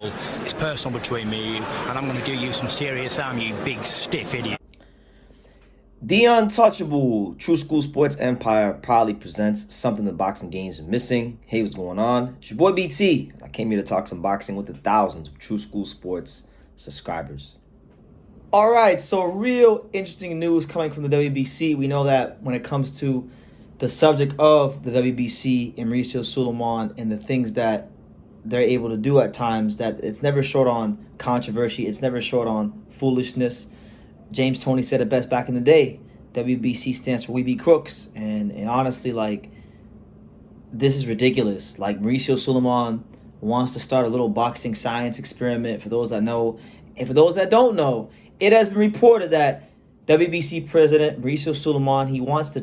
It's personal between me and you, and I'm going to do you some serious harm, you big stiff idiot. The Untouchable True School Sports Empire proudly presents something the boxing games are missing. Hey, what's going on? It's your boy BT. I came here to talk some boxing with the thousands of True School Sports subscribers. All right, so real interesting news coming from the WBC. We know that when it comes to the subject of the WBC and Mauricio Sulaiman and the things that they're able to do at times, that it's never short on controversy. It's never short on foolishness. James Toney said it best back in the day. WBC stands for We Be Crooks. And honestly, like, this is ridiculous. Like, Mauricio Sulaiman wants to start a little boxing science experiment, for those that know. And for those that don't know, it has been reported that WBC president Mauricio Sulaiman, he wants to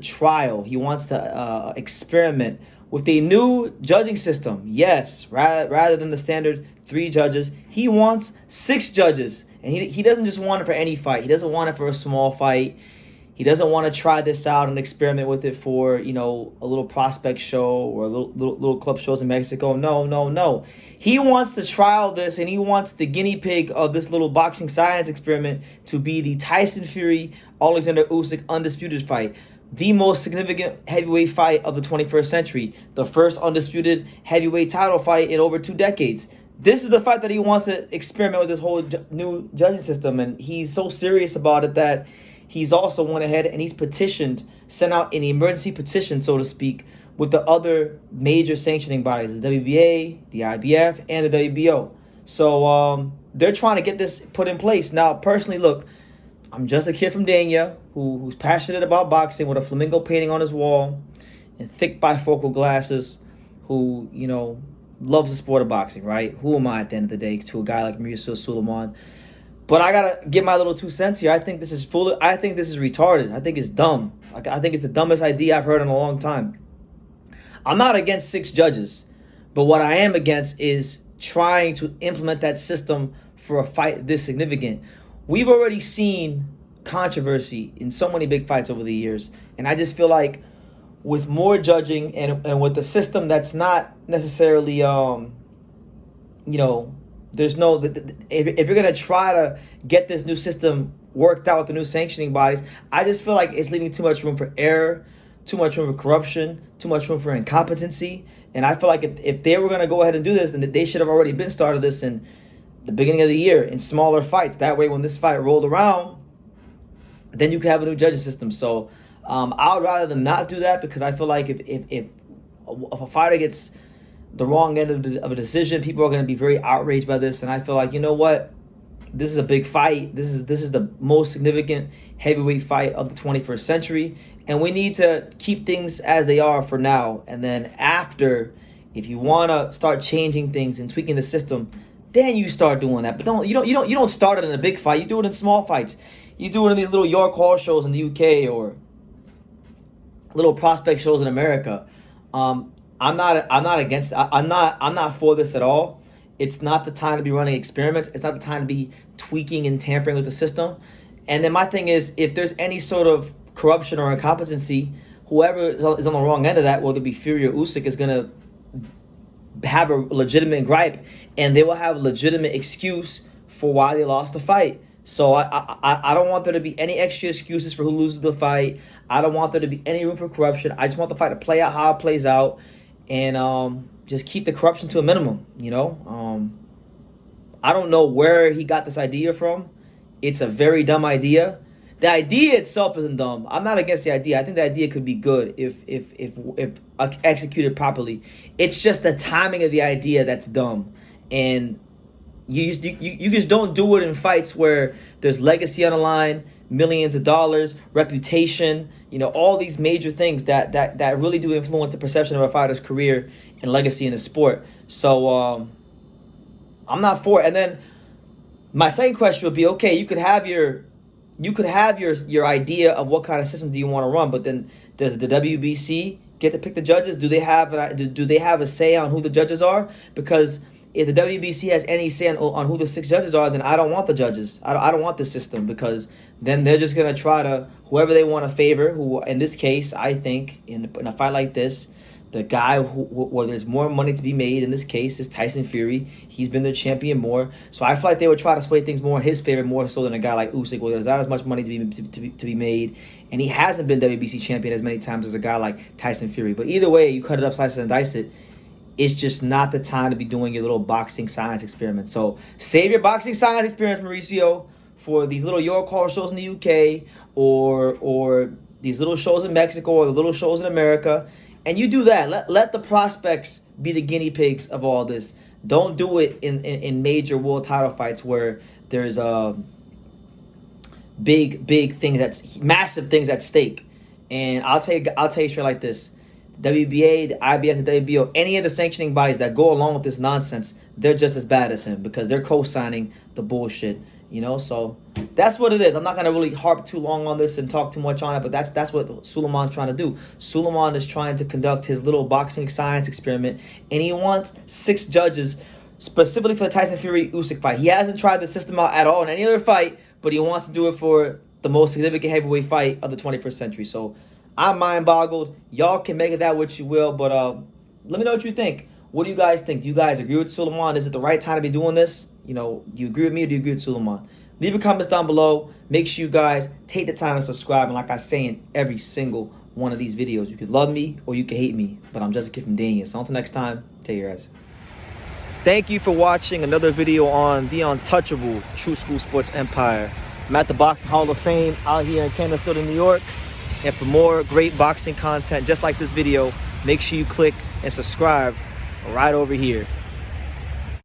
experiment with a new judging system. Yes, rather than the standard 3 judges, he wants 6 judges. And he doesn't just want it for any fight. He doesn't want it for a small fight. He doesn't want to try this out and experiment with it for, a little prospect show or a little club shows in Mexico. No. He wants to trial this, and he wants the guinea pig of this little boxing science experiment to be the Tyson Fury-Oleksandr Usyk Undisputed fight. The most significant heavyweight fight of the 21st century. The first undisputed heavyweight title fight in over 2 decades. This is the fight that he wants to experiment with this whole new judging system, and he's so serious about it that he's also went ahead and he's sent out an emergency petition, so to speak, with the other major sanctioning bodies, the WBA, the IBF, and the WBO. So they're trying to get this put in place. Now, personally, look, I'm just a kid from Dania who's passionate about boxing with a flamingo painting on his wall and thick bifocal glasses, who, loves the sport of boxing, right? Who am I at the end of the day to a guy like Mauricio Sulaiman? But I gotta give my little 2 cents here. I think this is foolish. I think this is retarded. I think it's dumb. I think it's the dumbest idea I've heard in a long time. I'm not against 6 judges, but what I am against is trying to implement that system for a fight this significant. We've already seen controversy in so many big fights over the years, and I just feel like with more judging and with the system that's not necessarily, there's no, if you're going to try to get this new system worked out with the new sanctioning bodies, I just feel like it's leaving too much room for error, too much room for corruption, too much room for incompetency. And I feel like if they were going to go ahead and do this, then they should have already been started this in the beginning of the year in smaller fights. That way, when this fight rolled around, then you could have a new judging system. So I would rather them not do that, because I feel like if a fighter gets the wrong end of a decision, people are going to be very outraged by this. And I feel like, you know what? This is a big fight. This is the most significant heavyweight fight of the 21st century. And we need to keep things as they are for now. And then after, if you want to start changing things and tweaking the system, then you start doing that. But you don't start it in a big fight. You do it in small fights. You do it in these little York Hall shows in the UK or little prospect shows in America. I'm not against. I'm not for this at all. It's not the time to be running experiments. It's not the time to be tweaking and tampering with the system. And then my thing is, if there's any sort of corruption or incompetency, whoever is on the wrong end of that, whether it be Fury or Usyk, is gonna have a legitimate gripe, and they will have a legitimate excuse for why they lost the fight. So I don't want there to be any extra excuses for who loses the fight. I don't want there to be any room for corruption. I just want the fight to play out how it plays out, and just keep the corruption to a minimum. I don't know where he got this idea from. It's a very dumb idea. The idea itself isn't dumb. I'm not against the idea. I think the idea could be good if executed properly. It's just the timing of the idea that's dumb, and you just don't do it in fights where there's legacy on the line, millions of dollars, reputation, all these major things that really do influence the perception of a fighter's career and legacy in the sport. So I'm not for it. And then my second question would be, okay, you could have your idea of what kind of system do you want to run, but then does the WBC get to pick the judges? Do they have a say on who the judges are? Because if the WBC has any say on who the 6 judges are, then I don't want the judges. I don't want the system, because then they're just going to try to, whoever they want to favor, who in this case, I think, in a fight like this, The guy where there's more money to be made in this case is Tyson Fury. He's been the champion more. So I feel like they would try to sway things more in his favor more so than a guy like Usyk, where there's not as much money to be made. And he hasn't been WBC champion as many times as a guy like Tyson Fury. But either way, you cut it up, slice it, and dice it. It's just not the time to be doing your little boxing science experiment. So save your boxing science experiments, Mauricio, for these little Your Call shows in the UK or these little shows in Mexico or the little shows in America. And you do that. Let the prospects be the guinea pigs of all this. Don't do it in major world title fights where there's big things massive things at stake. And I'll tell you straight like this. WBA, the IBF, the WBO, any of the sanctioning bodies that go along with this nonsense, they're just as bad as him because they're co-signing the bullshit, you know? So that's what it is. I'm not going to really harp too long on this and talk too much on it, but that's what Sulaiman's trying to do. Sulaiman is trying to conduct his little boxing science experiment, and he wants 6 judges specifically for the Tyson Fury-Usyk fight. He hasn't tried the system out at all in any other fight, but he wants to do it for the most significant heavyweight fight of the 21st century. So I'm mind-boggled. Y'all can make it that what you will, but let me know what you think. What do you guys think? Do you guys agree with Sulaiman? Is it the right time to be doing this? You know, do you agree with me or do you agree with Sulaiman? Leave your comments down below. Make sure you guys take the time to subscribe. And like I say in every single one of these videos, you could love me or you could hate me, but I'm just a kid from Daniel. So until next time, take care, guys. Thank you for watching another video on the untouchable True School Sports Empire. I'm at the Boxing Hall of Fame out here in Canterbury, New York. And for more great boxing content just like this video, make sure you click and subscribe right over here.